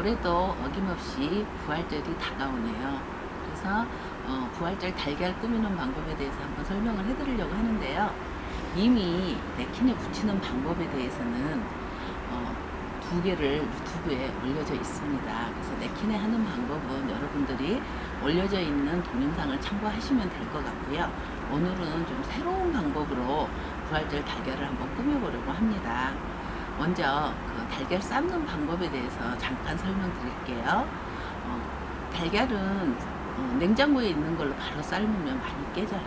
올해도 어김없이 부활절이 다가오네요. 그래서 부활절 달걀 꾸미는 방법에 대해서 한번 설명을 해드리려고 하는데요. 이미 네킨에 붙이는 방법에 대해서는 두 개를 유튜브에 올려져 있습니다. 그래서 네킨에 하는 방법은 여러분들이 올려져 있는 동영상을 참고하시면 될 것 같고요. 오늘은 좀 새로운 방법으로 부활절 달걀을 한번 꾸며보려고 합니다. 먼저 그 달걀 삶는 방법에 대해서 잠깐 설명드릴게요. 달걀은 냉장고에 있는 걸로 바로 삶으면 많이 깨져요.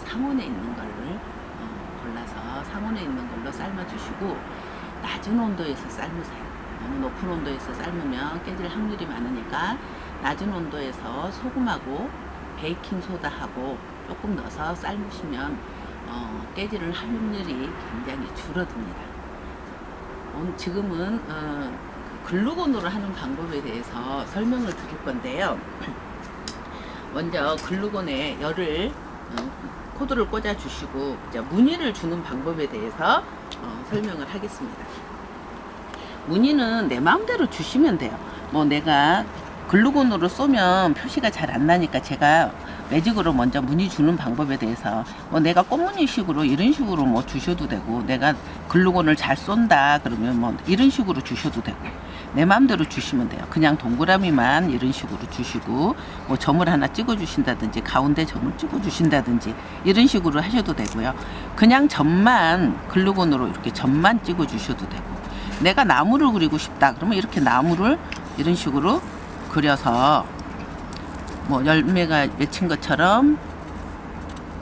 상온에 있는 거를 골라서 상온에 있는 걸로 삶아주시고, 낮은 온도에서 삶으세요. 너무 높은 온도에서 삶으면 깨질 확률이 많으니까 낮은 온도에서 소금하고 베이킹소다하고 조금 넣어서 삶으시면 깨지는 확률이 굉장히 줄어듭니다. 지금은 글루건으로 하는 방법에 대해서 설명을 드릴 건데요. 먼저 글루건에 열을 코드를 꽂아 주시고 무늬를 주는 방법에 대해서 설명을 하겠습니다. 무늬는 내 마음대로 주시면 돼요. 뭐 내가 글루건으로 쏘면 표시가 잘 안 나니까 제가 매직으로 먼저 무늬 주는 방법에 대해서 뭐 내가 꽃무늬식으로 이런 식으로 뭐 주셔도 되고, 내가 글루건을 잘 쏜다 그러면 뭐 이런 식으로 주셔도 되고, 내 마음대로 주시면 돼요. 그냥 동그라미만 이런 식으로 주시고, 뭐 점을 하나 찍어 주신다든지 가운데 점을 찍어 주신다든지 이런 식으로 하셔도 되고요. 그냥 점만 글루건으로 이렇게 점만 찍어 주셔도 되고, 내가 나무를 그리고 싶다 그러면 이렇게 나무를 이런 식으로 그려서 뭐 열매가 맺힌 것처럼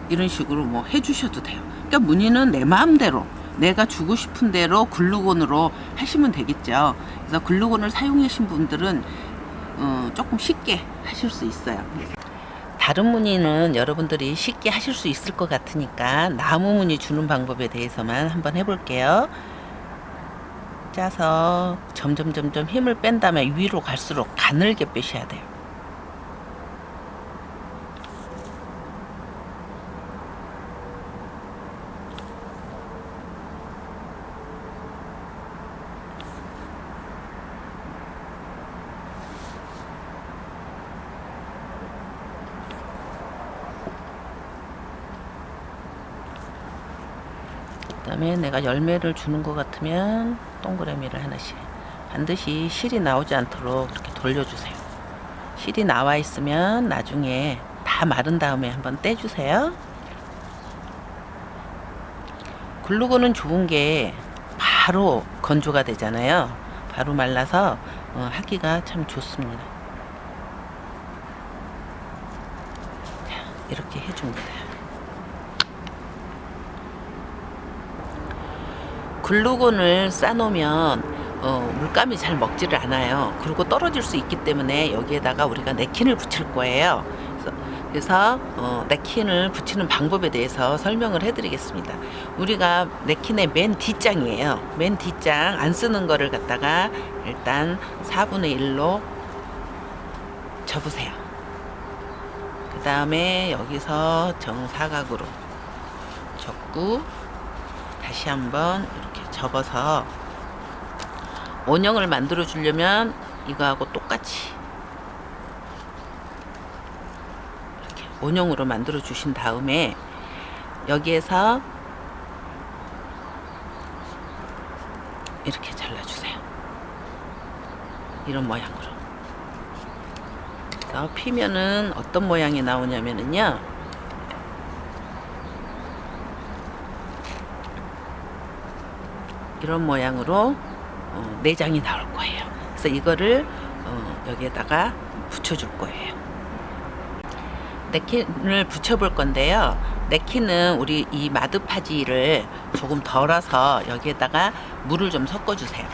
이런 식으로 뭐 해주셔도 돼요. 그러니까 무늬는 내 마음대로 내가 주고 싶은 대로 글루건으로 하시면 되겠죠. 그래서 글루건을 사용하신 분들은 조금 쉽게 하실 수 있어요. 다른 무늬는 여러분들이 쉽게 하실 수 있을 것 같으니까 나무 무늬 주는 방법에 대해서만 한번 해볼게요. 짜서 점점 힘을 뺀 다음에 위로 갈수록 가늘게 빼셔야 돼요. 그 다음에 내가 열매를 주는 것 같으면 동그라미를 하나씩 반드시 실이 나오지 않도록 이렇게 돌려주세요. 실이 나와 있으면 나중에 다 마른 다음에 한번 떼주세요. 글루건은 좋은 게 바로 건조가 되잖아요. 바로 말라서 하기가 참 좋습니다. 자, 이렇게 해줍니다. 글루건을 싸놓으면 물감이 잘 먹지를 않아요. 그리고 떨어질 수 있기 때문에 여기에다가 우리가 네킨을 붙일 거예요. 그래서 네킨을 붙이는 방법에 대해서 설명을 해드리겠습니다. 우리가 네킨의 맨 뒷장이에요. 맨 뒷장 안 쓰는 거를 갖다가 일단 4분의 1로 접으세요. 그 다음에 여기서 정사각으로 접고 다시 한번 이렇게 접어서 원형을 만들어 주려면 이거하고 똑같이 이렇게 원형으로 만들어 주신 다음에 여기에서 이렇게 잘라주세요. 이런 모양으로. 그래서 피면은 어떤 모양이 나오냐면요, 이런 모양으로 내장이 나올 거예요. 그래서 이거를 여기에다가 붙여줄 거예요. 네킨을 붙여볼 건데요. 네킨은 우리 이 마드파지를 조금 덜어서 여기에다가 물을 좀 섞어주세요.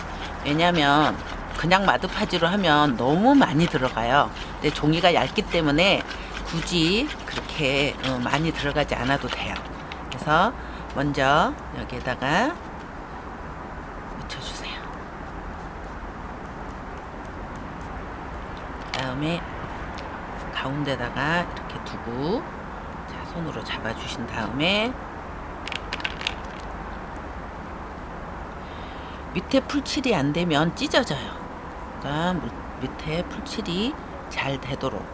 왜냐하면 그냥 마드파지로 하면 너무 많이 들어가요. 근데 종이가 얇기 때문에 굳이 그렇게 많이 들어가지 않아도 돼요. 그래서 먼저 여기에다가 묻혀주세요. 그 다음에 가운데다가 이렇게 두고, 자, 손으로 잡아주신 다음에 밑에 풀칠이 안 되면 찢어져요. 여기다가 밑에 풀칠이 잘 되도록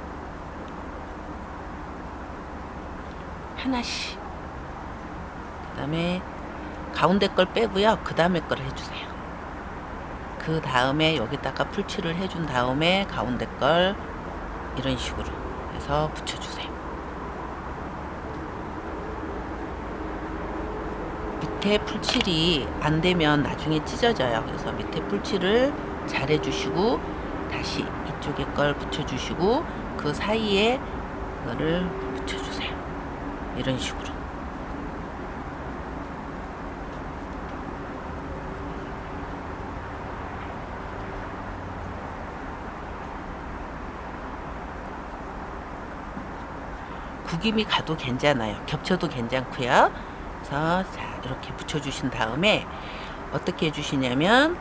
하나씩, 그 다음에 가운데 걸 빼고요. 그 다음에 걸 해주세요. 그 다음에 여기다가 풀칠을 해준 다음에 가운데 걸 이런 식으로 해서 붙여주세요. 밑에 풀칠이 안 되면 나중에 찢어져요. 그래서 밑에 풀칠을 잘 해주시고 다시 이쪽에 걸 붙여주시고 그 사이에 이거를 붙여주세요. 이런 식으로. 구김이 가도 괜찮아요. 겹쳐도 괜찮고요. 그래서 자, 이렇게 붙여주신 다음에 어떻게 해주시냐면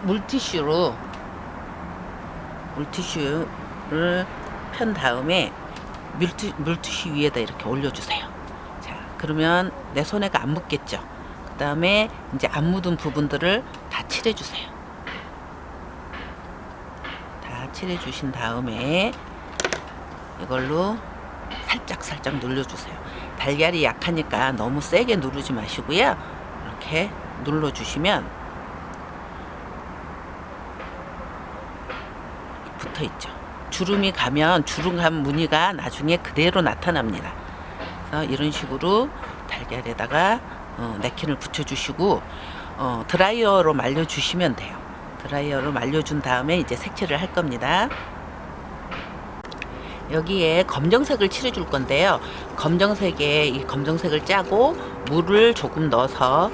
물티슈를 편 다음에 물티슈 위에다 이렇게 올려주세요. 자, 그러면 내 손에가 안 묻겠죠. 그 다음에 이제 안 묻은 부분들을 다 칠해주세요. 다 칠해주신 다음에 이걸로 살짝 눌러주세요. 달걀이 약하니까 너무 세게 누르지 마시고요. 이렇게 눌러주시면 붙어있죠. 주름이 가면 주름감 무늬가 나중에 그대로 나타납니다. 그래서 이런 식으로 달걀에다가 냅킨을 붙여주시고 드라이어로 말려주시면 돼요. 드라이어로 말려준 다음에 이제 색칠을 할 겁니다. 여기에 검정색을 칠해줄 건데요. 검정색에 이 검정색을 짜고 물을 조금 넣어서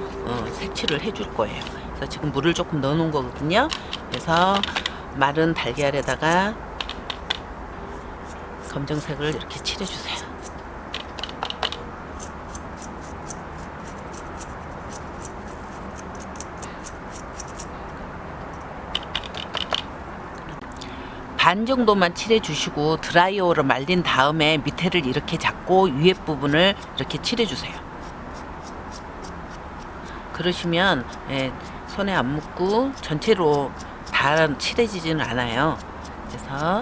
색칠을 해줄 거예요. 그래서 지금 물을 조금 넣어 놓은 거거든요. 그래서 마른 달걀에다가 검정색을 이렇게 칠해주세요. 반 정도만 칠해 주시고 드라이어로 말린 다음에 밑에를 이렇게 잡고 위에 부분을 이렇게 칠해 주세요. 그러시면 손에 안 묻고 전체로 다 칠해지지는 않아요. 그래서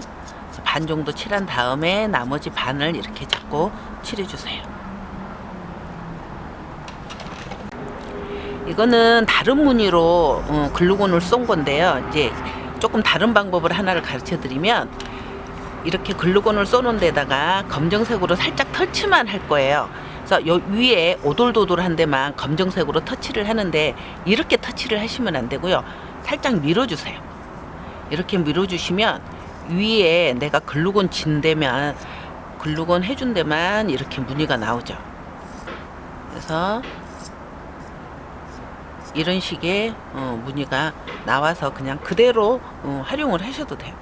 반 정도 칠한 다음에 나머지 반을 이렇게 잡고 칠해 주세요. 이거는 다른 무늬로 글루건을 쏜 건데요. 이제 조금 다른 방법을 하나를 가르쳐 드리면 이렇게 글루건을 쏘는 데다가 검정색으로 살짝 터치만 할 거예요. 그래서 요 위에 오돌도돌한 데만 검정색으로 터치를 하는데 이렇게 터치를 하시면 안 되고요. 살짝 밀어주세요. 이렇게 밀어주시면 위에 내가 글루건 진 데만 글루건 해준 데만 이렇게 무늬가 나오죠. 그래서 이런 식의 무늬가 나와서 그냥 그대로 활용을 하셔도 돼요.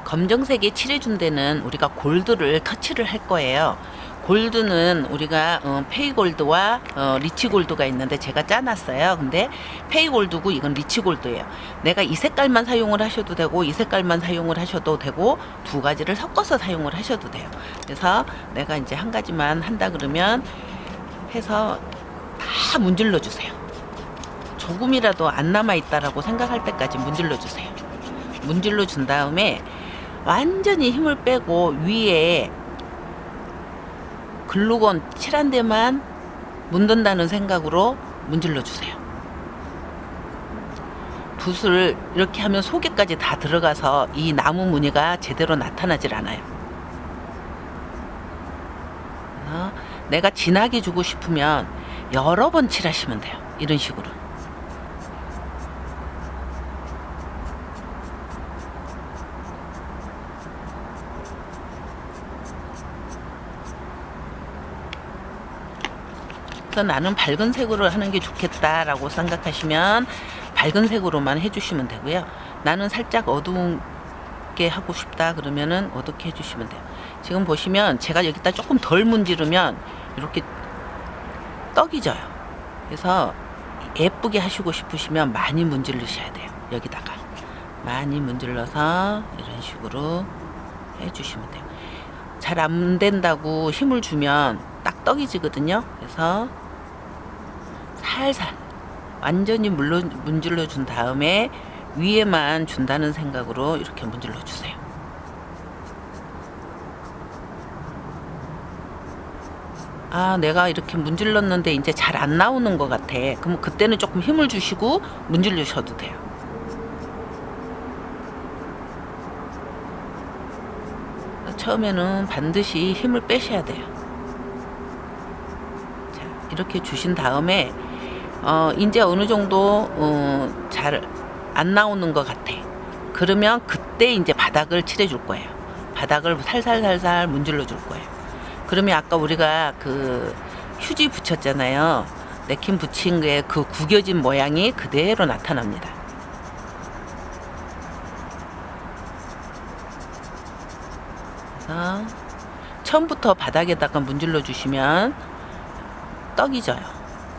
검정색에 칠해준 데는 우리가 골드를 터치를 할 거예요. 골드는 우리가 페이골드와 리치골드가 있는데 제가 짜놨어요. 근데 페이골드고 이건 리치골드예요. 내가 이 색깔만 사용을 하셔도 되고 이 색깔만 사용을 하셔도 되고 두 가지를 섞어서 사용을 하셔도 돼요. 그래서 내가 이제 한 가지만 한다 그러면 해서 다 문질러 주세요. 조금이라도 안 남아 있다라고 생각할 때까지 문질러 주세요. 문질러 준 다음에 완전히 힘을 빼고 위에 글루건 칠한 데만 묻는다는 생각으로 문질러 주세요. 붓을 이렇게 하면 속에까지 다 들어가서 이 나무 무늬가 제대로 나타나질 않아요. 내가 진하게 주고 싶으면 여러 번 칠하시면 돼요. 이런 식으로. 그래서 나는 밝은 색으로 하는 게 좋겠다라고 생각하시면 밝은 색으로만 해주시면 되고요. 나는 살짝 어두운게 하고 싶다 그러면은 어둡게 해주시면 돼요. 지금 보시면 제가 여기다 조금 덜 문지르면 이렇게 떡이 져요. 그래서 예쁘게 하시고 싶으시면 많이 문지르셔야 돼요. 여기다가 많이 문질러서 이런 식으로 해주시면 돼요. 잘 안 된다고 힘을 주면 딱 떡이 지거든요. 그래서 살살 완전히 문질러 준 다음에 위에만 준다는 생각으로 이렇게 문질러 주세요. 아, 내가 이렇게 문질렀는데 이제 잘 안 나오는 것 같아. 그럼 그때는 조금 힘을 주시고 문질르셔도 돼요. 처음에는 반드시 힘을 빼셔야 돼요. 자, 이렇게 주신 다음에 이제 어느 정도 잘 안 나오는 것 같아. 그러면 그때 이제 바닥을 칠해 줄 거예요. 바닥을 살살살살 문질러 줄 거예요. 그러면 아까 우리가 그 휴지 붙였잖아요. 냅킨 붙인 게 그 구겨진 모양이 그대로 나타납니다. 그래서 처음부터 바닥에다가 문질러 주시면 떡이 져요.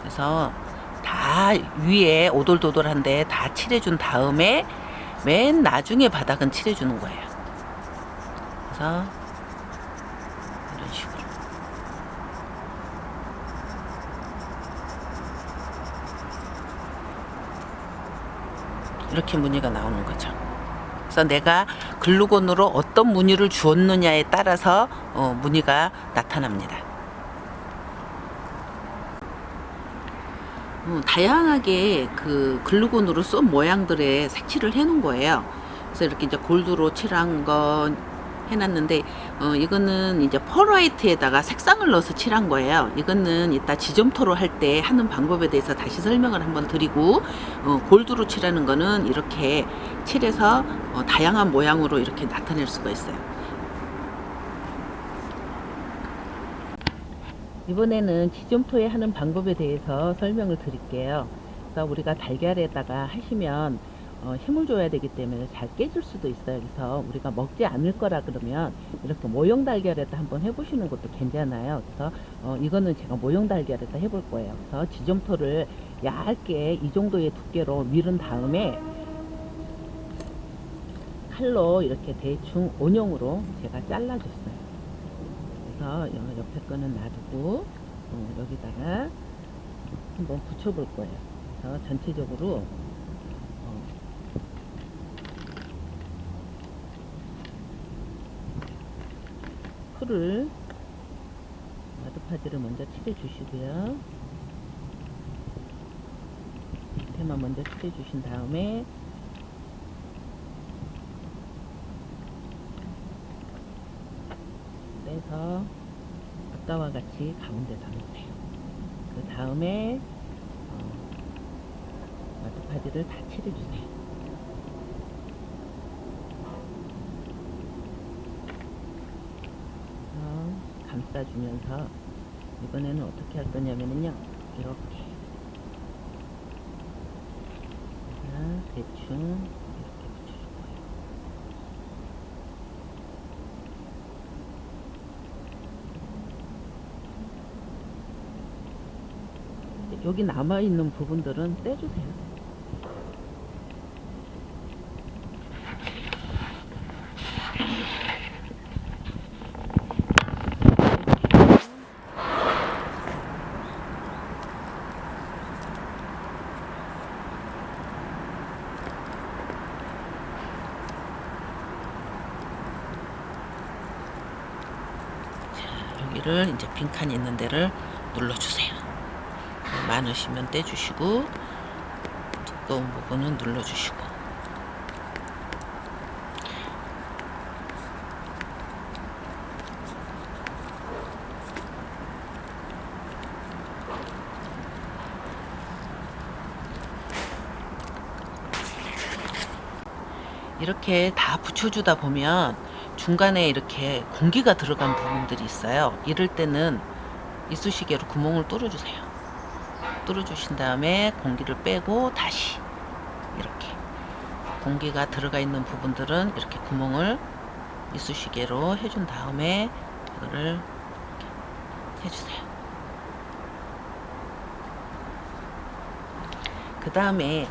그래서 다 위에 오돌도돌한데 다 칠해준 다음에 맨 나중에 바닥은 칠해주는 거예요. 그래서 이런 식으로 이렇게 무늬가 나오는 거죠. 그래서 내가 글루건으로 어떤 무늬를 주었느냐에 따라서 무늬가 나타납니다. 다양하게 그 글루건으로 쏜 모양들의 색칠을 해놓은 거예요. 그래서 이렇게 이제 골드로 칠한 건 해놨는데, 이거는 이제 펄 화이트에다가 색상을 넣어서 칠한 거예요. 이거는 이따 지점토로 할 때 하는 방법에 대해서 다시 설명을 한번 드리고, 골드로 칠하는 거는 이렇게 칠해서 다양한 모양으로 이렇게 나타낼 수가 있어요. 이번에는 지점토에 하는 방법에 대해서 설명을 드릴게요. 그래서 우리가 달걀에다가 하시면 힘을 줘야 되기 때문에 잘 깨질 수도 있어요. 그래서 우리가 먹지 않을 거라 그러면 이렇게 모형 달걀에다 한번 해보시는 것도 괜찮아요. 그래서 이거는 제가 모형 달걀에다 해볼 거예요. 그래서 지점토를 얇게 이 정도의 두께로 밀은 다음에 칼로 이렇게 대충 원형으로 제가 잘라줬어요. 그래서 옆에 거는 놔두고 여기다가 한번 붙여볼 거예요. 그래서 전체적으로 풀을 마드파지를 먼저 칠해 주시고요. 밑에만 먼저 칠해 주신 다음에 빼서 아까와 같이 가운데다 놓으세요. 그 다음에 마드파지를 다 칠해 주세요. 감싸주면서 이번에는 어떻게 할 거냐면요, 이렇게 대충 이렇게 붙여줄 거예요. 여기 남아있는 부분들은 떼주세요. 여기를 이제 빈칸이 있는 데를 눌러주세요. 많으시면 떼주시고 두꺼운 부분은 눌러주시고. 이렇게 다 붙여주다 보면 중간에 이렇게 공기가 들어간 부분들이 있어요. 이럴 때는 이쑤시개로 구멍을 뚫어주세요. 뚫어주신 다음에 공기를 빼고 다시 이렇게 공기가 들어가 있는 부분들은 이렇게 구멍을 이쑤시개로 해준 다음에 이거를 이렇게 해주세요. 그 다음에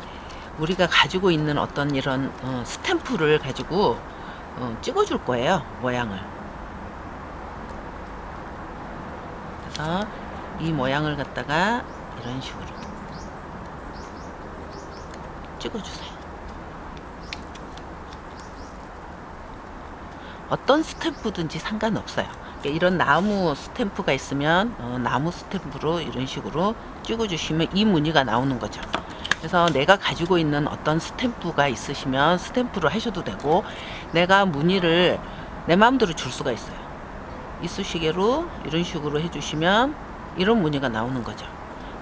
우리가 가지고 있는 어떤 이런 스탬프를 가지고 찍어줄 거예요, 모양을. 그래서 이 모양을 갖다가 이런 식으로 찍어주세요. 어떤 스탬프든지 상관없어요. 그러니까 이런 나무 스탬프가 있으면 나무 스탬프로 이런 식으로 찍어주시면 이 무늬가 나오는 거죠. 그래서 내가 가지고 있는 어떤 스탬프가 있으시면 스탬프로 하셔도 되고, 내가 무늬를 내 마음대로 줄 수가 있어요. 이쑤시개로 이런 식으로 해주시면 이런 무늬가 나오는 거죠.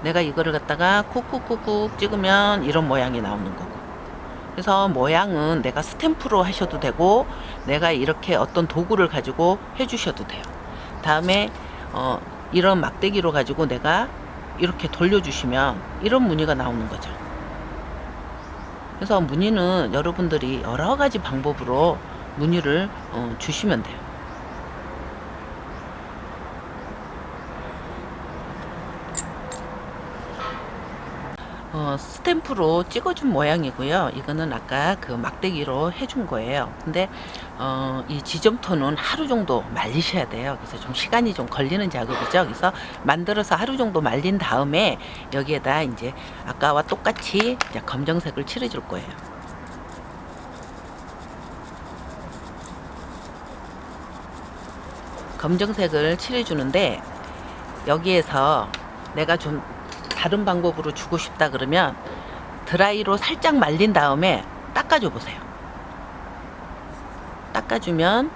내가 이거를 갖다가 쿡쿡쿡쿡 찍으면 이런 모양이 나오는 거고. 그래서 모양은 내가 스탬프로 하셔도 되고, 내가 이렇게 어떤 도구를 가지고 해주셔도 돼요. 다음에 이런 막대기로 가지고 내가 이렇게 돌려주시면 이런 무늬가 나오는 거죠. 그래서 무늬는 여러분들이 여러 가지 방법으로 무늬를 주시면 돼요. 스탬프로 찍어준 모양이고요. 이거는 아까 그 막대기로 해준 거예요. 근데 이 지점토는 하루 정도 말리셔야 돼요. 그래서 좀 시간이 좀 걸리는 작업이죠. 그래서 만들어서 하루 정도 말린 다음에 여기에다 이제 아까와 똑같이 검정색을 칠해줄 거예요. 검정색을 칠해주는데, 여기에서 내가 좀 다른 방법으로 주고 싶다 그러면 드라이로 살짝 말린 다음에 닦아줘 보세요. 닦아주면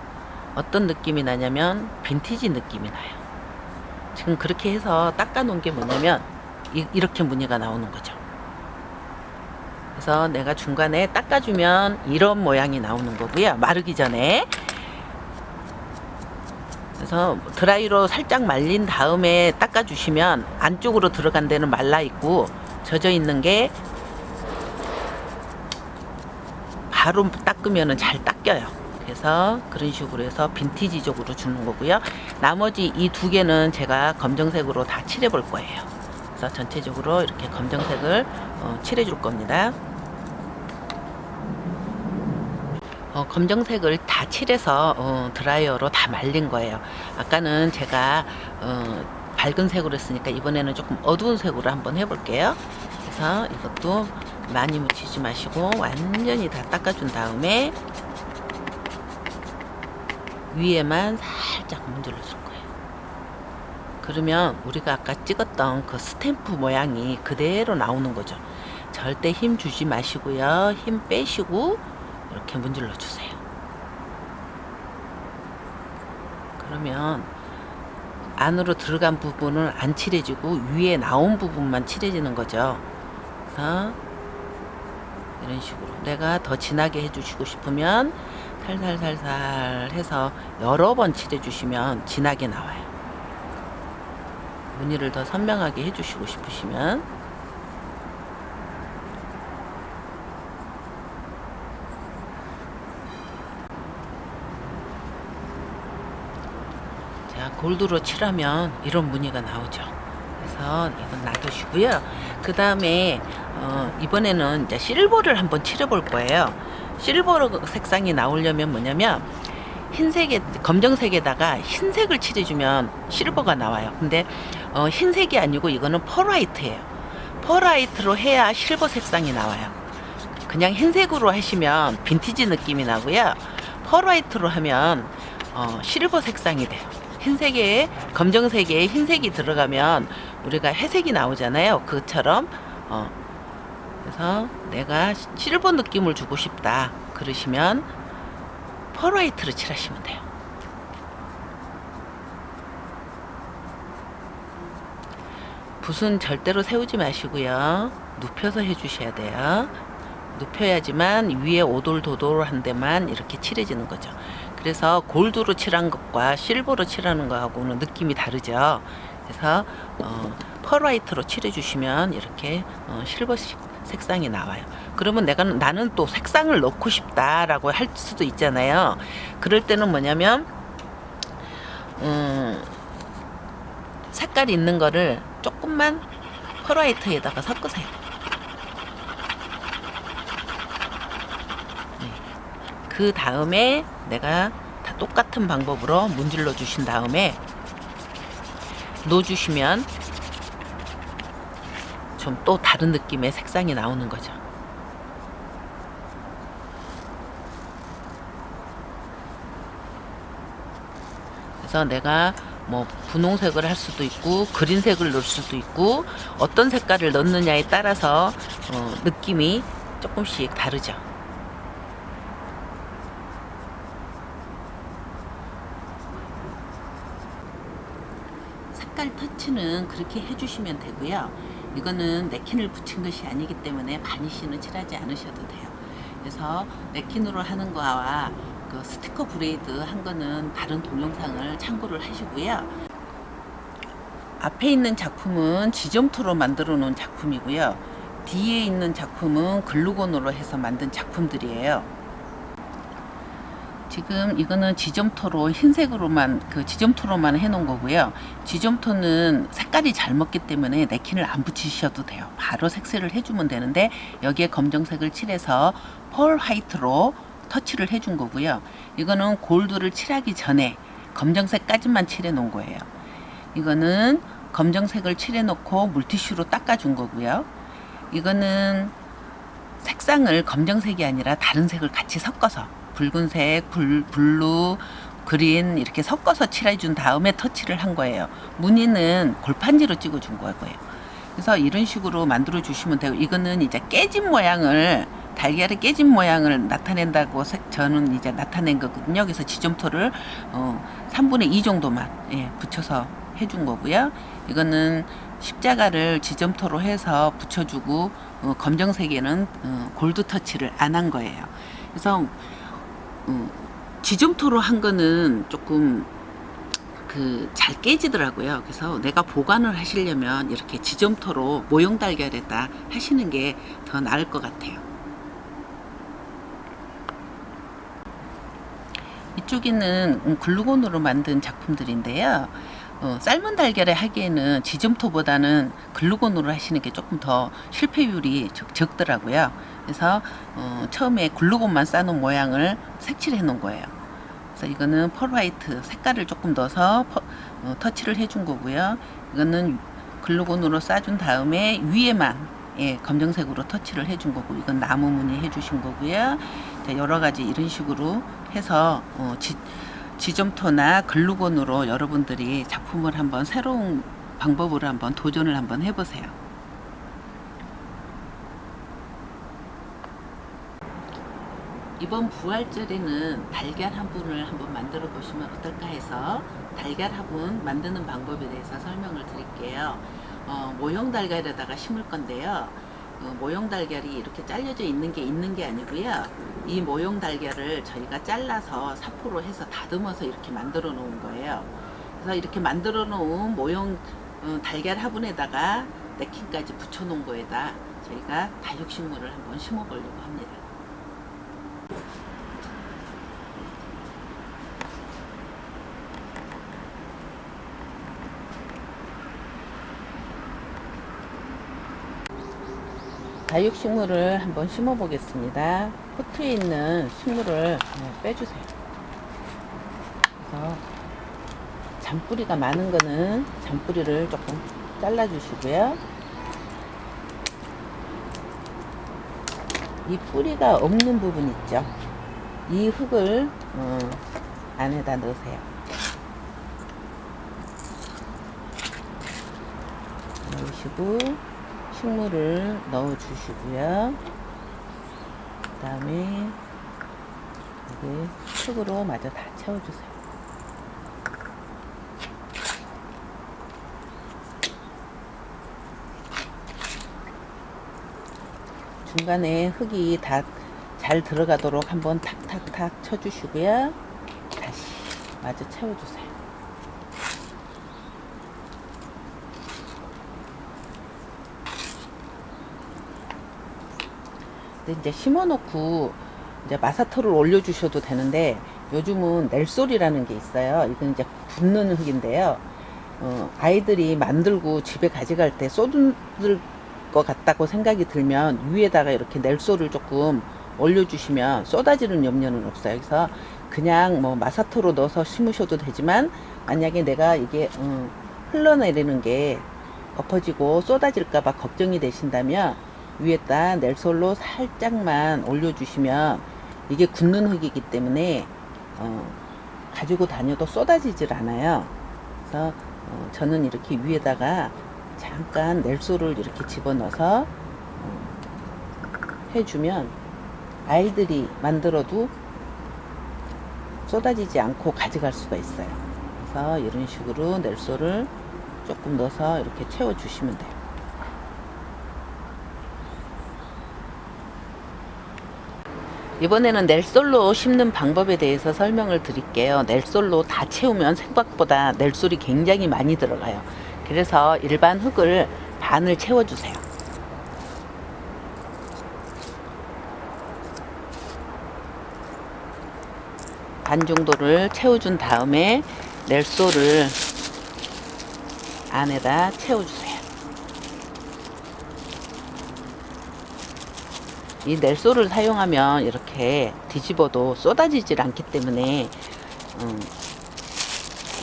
어떤 느낌이 나냐면 빈티지 느낌이 나요. 지금 그렇게 해서 닦아 놓은 게 뭐냐면 이렇게 무늬가 나오는 거죠. 그래서 내가 중간에 닦아주면 이런 모양이 나오는 거고요. 마르기 전에. 그래서 드라이로 살짝 말린 다음에 닦아주시면 안쪽으로 들어간 데는 말라있고, 젖어 있는 게 바로 닦으면 잘 닦여요. 그래서 그런 식으로 해서 빈티지적으로 주는 거고요. 나머지 이 두 개는 제가 검정색으로 다 칠해 볼 거예요. 그래서 전체적으로 이렇게 검정색을 칠해 줄 겁니다. 검정색을 다 칠해서 드라이어로 다 말린 거예요. 아까는 제가 밝은 색으로 했으니까 이번에는 조금 어두운 색으로 한번 해볼게요. 그래서 이것도 많이 묻히지 마시고 완전히 다 닦아준 다음에 위에만 살짝 문질러 줄 거예요. 그러면 우리가 아까 찍었던 그 스탬프 모양이 그대로 나오는 거죠. 절대 힘 주지 마시고요. 힘 빼시고 이렇게 문질러 주세요. 그러면 안으로 들어간 부분은 안 칠해지고 위에 나온 부분만 칠해지는 거죠. 그래서 이런 식으로 내가 더 진하게 해주시고 싶으면 살살살살 해서 여러 번 칠해주시면 진하게 나와요. 무늬를 더 선명하게 해주시고 싶으시면. 골드로 칠하면 이런 무늬가 나오죠. 그래서 이건 놔두시고요. 그 다음에 이번에는 이제 실버를 한번 칠해 볼 거예요. 실버 색상이 나오려면 뭐냐면 흰색에, 검정색에다가 흰색을 칠해주면 실버가 나와요. 근데 흰색이 아니고 이거는 펄화이트예요. 펄화이트로 해야 실버 색상이 나와요. 그냥 흰색으로 하시면 빈티지 느낌이 나고요. 펄화이트로 하면 실버 색상이 돼요. 흰색에 검정색에 흰색이 들어가면 우리가 회색이 나오잖아요. 그처럼 그래서 내가 실버 느낌을 주고 싶다 그러시면 펄화이트로 칠하시면 돼요. 붓은 절대로 세우지 마시고요. 눕혀서 해주셔야 돼요. 눕혀야지만 위에 오돌도돌한 데만 이렇게 칠해지는 거죠. 그래서 골드로 칠한 것과 실버로 칠하는 거하고는 느낌이 다르죠. 그래서 펄화이트로 칠해주시면 이렇게 실버 색상이 나와요. 그러면 나는 또 색상을 넣고 싶다라고 할 수도 있잖아요. 그럴 때는 뭐냐면 색깔이 있는 거를 조금만 펄화이트에다가 섞으세요. 그 다음에 내가 다 똑같은 방법으로 문질러 주신 다음에 놓아주시면 좀 또 다른 느낌의 색상이 나오는 거죠. 그래서 내가 뭐 분홍색을 할 수도 있고 그린색을 넣을 수도 있고 어떤 색깔을 넣느냐에 따라서 느낌이 조금씩 다르죠. 색깔 터치는 그렇게 해주시면 되고요. 이거는 냅킨을 붙인 것이 아니기 때문에 바니쉬는 칠하지 않으셔도 돼요. 그래서 냅킨으로 하는 거와 그 스티커 브레이드 한 거는 다른 동영상을 참고를 하시고요. 앞에 있는 작품은 지점토로 만들어 놓은 작품이고요. 뒤에 있는 작품은 글루건으로 해서 만든 작품들이에요. 지금 이거는 지점토로 흰색으로만 지점토로만 해놓은 거고요. 지점토는 색깔이 잘 먹기 때문에 냅킨을 안 붙이셔도 돼요. 바로 색칠을 해주면 되는데 여기에 검정색을 칠해서 펄 화이트로 터치를 해준 거고요. 이거는 골드를 칠하기 전에 검정색까지만 칠해 놓은 거예요. 이거는 검정색을 칠해 놓고 물티슈로 닦아준 거고요. 이거는 색상을 검정색이 아니라 다른 색을 같이 섞어서 붉은색, 블루, 그린 이렇게 섞어서 칠해준 다음에 터치를 한 거예요. 무늬는 골판지로 찍어준 거고요. 그래서 이런 식으로 만들어 주시면 되고, 이거는 이제 깨진 모양을, 달걀의 깨진 모양을 나타낸다고 저는 이제 나타낸 거거든요. 그래서 지점토를 3분의 2 정도만 붙여서 해준 거고요. 이거는 십자가를 지점토로 해서 붙여주고 검정색에는 골드 터치를 안 한 거예요. 그래서 지점토로 한 거는 조금 잘 깨지더라고요. 그래서 내가 보관을 하시려면 이렇게 지점토로 모형 달걀에다 하시는 게 더 나을 것 같아요. 이쪽에는 글루건으로 만든 작품들인데요. 삶은 달걀에 하기에는 지점토보다는 글루건으로 하시는 게 조금 더 실패율이 적더라고요. 그래서 처음에 글루건만 싸놓은 모양을 색칠해 놓은 거예요. 그래서 이거는 펄 화이트 색깔을 조금 넣어서 터치를 해준 거고요. 이거는 글루건으로 싸준 다음에 위에만 검정색으로 터치를 해준 거고, 이건 나무 무늬 해주신 거고요. 자, 여러 가지 이런 식으로 해서 지점토나 글루건으로 여러분들이 작품을 한번 새로운 방법으로 한번 도전을 한번 해보세요. 이번 부활절에는 달걀 화분을 한번 만들어 보시면 어떨까 해서 달걀 화분 만드는 방법에 대해서 설명을 드릴게요. 모형 달걀에다가 심을 건데요. 모형 달걀이 이렇게 잘려져 있는 게 아니고요. 이 모형 달걀을 저희가 잘라서 사포로 해서 다듬어서 이렇게 만들어 놓은 거예요. 그래서 이렇게 만들어 놓은 모형 달걀 화분에다가 냅킨까지 붙여 놓은 거에다 저희가 다육식물을 한번 심어 보려고 합니다. 다육식물을 한번 심어 보겠습니다. 포트에 있는 식물을 빼주세요. 그래서 잔뿌리가 많은 거는 잔뿌리를 조금 잘라 주시고요. 이 뿌리가 없는 부분 있죠, 이 흙을 안에다 넣으세요. 넣으시고 식물을 넣어 주시고요. 그 다음에 여기 흙으로 마저 다 채워주세요. 중간에 흙이 다 잘 들어가도록 한번 탁탁탁 쳐주시고요. 다시 마저 채워주세요. 이제 심어놓고 이제 마사토를 올려주셔도 되는데, 요즘은 넬솔이라는 게 있어요. 이건 이제 붓는 흙인데요. 아이들이 만들고 집에 가져갈 때 쏟을 것 같다고 생각이 들면 위에다가 이렇게 넬솔을 조금 올려주시면 쏟아지는 염려는 없어요. 그래서 그냥 뭐 마사토로 넣어서 심으셔도 되지만, 만약에 내가 이게 흘러내리는 게 엎어지고 쏟아질까봐 걱정이 되신다면 위에다 넬솔로 살짝만 올려주시면, 이게 굳는 흙이기 때문에 가지고 다녀도 쏟아지질 않아요. 그래서 저는 이렇게 위에다가 잠깐 넬소를 이렇게 집어넣어서 해주면 아이들이 만들어도 쏟아지지 않고 가져갈 수가 있어요. 그래서 이런 식으로 넬소를 조금 넣어서 이렇게 채워주시면 돼요. 이번에는 넬솔로 심는 방법에 대해서 설명을 드릴게요. 넬솔로 다 채우면 생각보다 넬솔이 굉장히 많이 들어가요. 그래서 일반 흙을 반을 채워주세요. 반 정도를 채워준 다음에 넬솔을 안에다 채워주세요. 이 넬소를 사용하면 이렇게 뒤집어도 쏟아지질 않기 때문에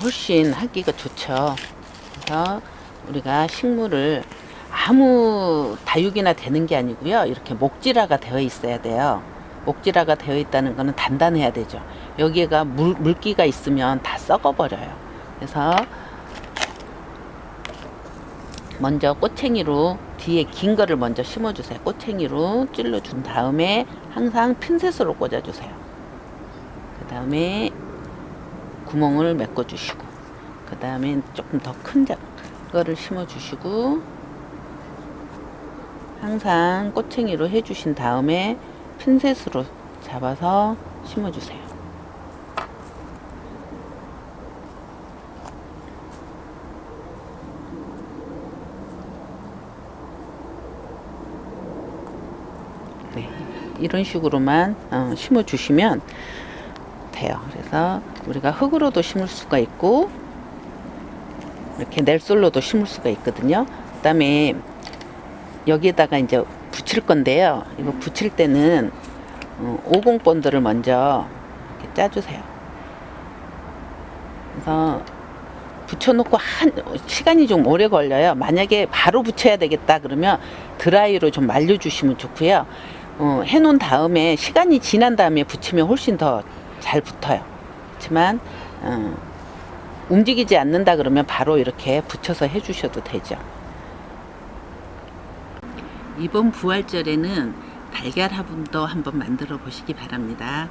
훨씬 하기가 좋죠. 그래서 우리가 식물을 아무 다육이나 되는 게 아니고요. 이렇게 목질화가 되어 있어야 돼요. 목질화가 되어 있다는 것은 단단해야 되죠. 여기가 물기가 있으면 다 썩어버려요. 그래서 먼저 꼬챙이로 뒤에 긴 거를 먼저 심어주세요. 꼬챙이로 찔러준 다음에 항상 핀셋으로 꽂아주세요. 그 다음에 구멍을 메꿔주시고, 그 다음에 조금 더 큰 거를 심어주시고, 항상 꼬챙이로 해주신 다음에 핀셋으로 잡아서 심어주세요. 네, 이런 식으로만 심어 주시면 돼요. 그래서 우리가 흙으로도 심을 수가 있고 이렇게 넬솔로도 심을 수가 있거든요. 그 다음에 여기에다가 이제 붙일 건데요. 이거 붙일 때는 50본드를 먼저 이렇게 짜주세요. 그래서 붙여놓고 시간이 좀 오래 걸려요. 만약에 바로 붙여야 되겠다 그러면 드라이로 좀 말려주시면 좋고요. 해놓은 다음에 시간이 지난 다음에 붙이면 훨씬 더 잘 붙어요. 그렇지만 움직이지 않는다 그러면 바로 이렇게 붙여서 해주셔도 되죠. 이번 부활절에는 달걀 화분도 한번 만들어 보시기 바랍니다.